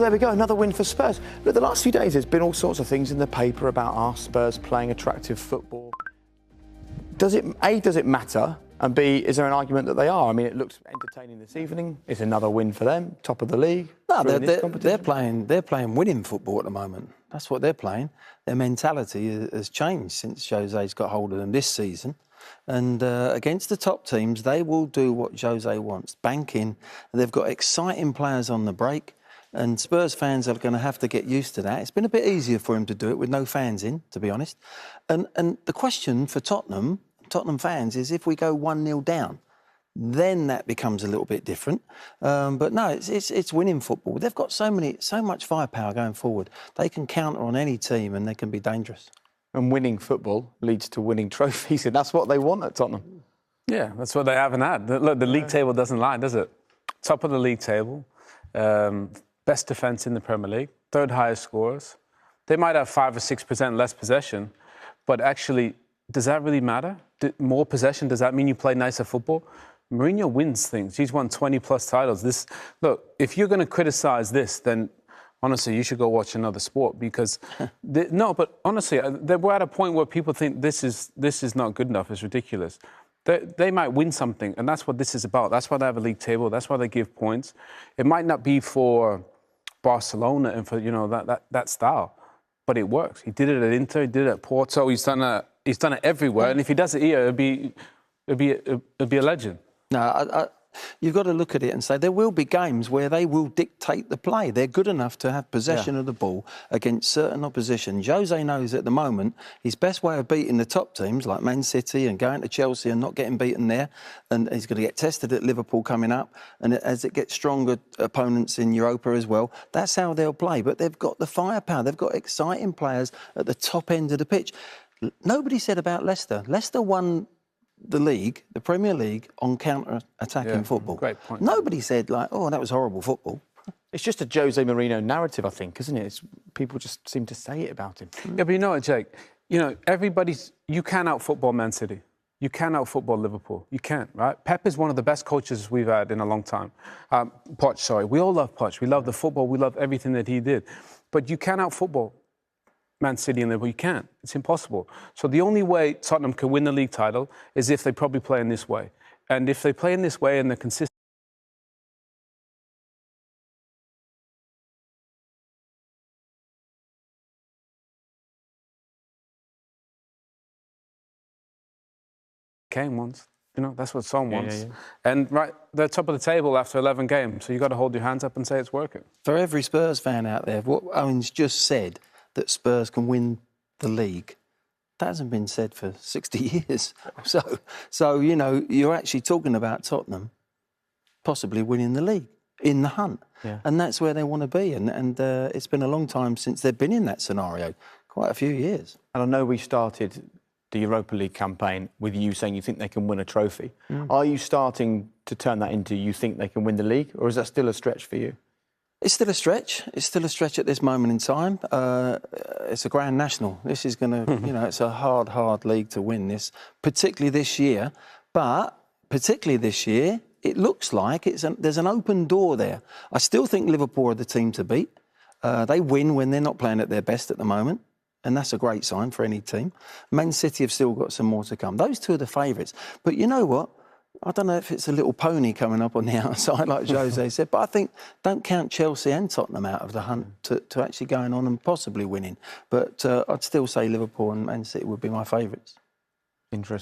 there we go, another win for Spurs. Look, the last few days there's been all sorts of things in the paper about our Spurs playing attractive football. Does it matter? And B, is there an argument that they are? I mean, it looks entertaining this evening. It's another win for them, top of the league. No, they're playing winning football at the moment. That's what they're playing. Their mentality has changed since Jose's got hold of them this season. And against the top teams, they will do what Jose wants. Bank in. They've got exciting players on the break. And Spurs fans are going to have to get used to that. It's been a bit easier for him to do it with no fans in, to be honest. And the question for Tottenham fans is if we go 1-0 down, then that becomes a little bit different. But no, it's winning football. They've got so much firepower going forward. They can counter on any team and they can be dangerous. And winning football leads to winning trophies, and that's what they want at Tottenham. Yeah, that's what they haven't had. Look, the league table doesn't lie, does it? Top of the league table, best defence in the Premier League, third highest scorers. They might have 5 or 6% less possession, but actually, does that really matter? More possession, does that mean you play nicer football? Mourinho wins things. He's won 20-plus titles. Look, if you're going to criticise this, then honestly, you should go watch another sport because... no, but honestly, we're at a point where people think this is not good enough. It's ridiculous. They might win something, and that's what this is about. That's why they have a league table. That's why they give points. It might not be for Barcelona and for, that style, but it works. He did it at Inter, he did it at Porto. He's done it everywhere, and if he does it here, it'd be a legend. No, you've got to look at it and say there will be games where they will dictate the play. They're good enough to have possession of the ball against certain opposition. Jose knows at the moment his best way of beating the top teams like Man City and going to Chelsea and not getting beaten there, and he's going to get tested at Liverpool coming up, and as it gets stronger opponents in Europa as well, that's how they'll play. But they've got the firepower. They've got exciting players at the top end of the pitch. Nobody said about Leicester. Leicester won the league, the Premier League, on counter-attacking football. Great point. Nobody said, oh, that was horrible football. It's just a Jose Mourinho narrative, I think, isn't it? People just seem to say it about him. Yeah, but you know what, Jake? You can out-football Man City. You can out-football Liverpool. You can, right? Pep is one of the best coaches we've had in a long time. Poch, sorry. We all love Poch. We love the football. We love everything that he did. But you can out-football Man City and Liverpool. You can't. It's impossible. So the only way Tottenham can win the league title is if they probably play in this way. And if they play in this way and they're consistent game once. That's what Son wants. And they're top of the table after 11 games. So you've got to hold your hands up and say it's working. For every Spurs fan out there, what Owen's just said, that Spurs can win the league, that hasn't been said for 60 years. So you're actually talking about Tottenham possibly winning the league, in the hunt. Yeah. And that's where they want to be. And it's been a long time since they've been in that scenario, quite a few years. And I know we started the Europa League campaign with you saying you think they can win a trophy. Are you starting to turn that into you think they can win the league, or is that still a stretch for you? It's still a stretch. It's still a stretch at this moment in time. It's a Grand National. This is going to, it's a hard league to win this, particularly this year. But particularly this year, it looks like there's an open door there. I still think Liverpool are the team to beat. They win when they're not playing at their best at the moment, and that's a great sign for any team. Man City have still got some more to come. Those two are the favourites. But you know what? I don't know if it's a little pony coming up on the outside, like Jose said, but I think don't count Chelsea and Tottenham out of the hunt to actually going on and possibly winning. But I'd still say Liverpool and Man City would be my favourites. Interesting.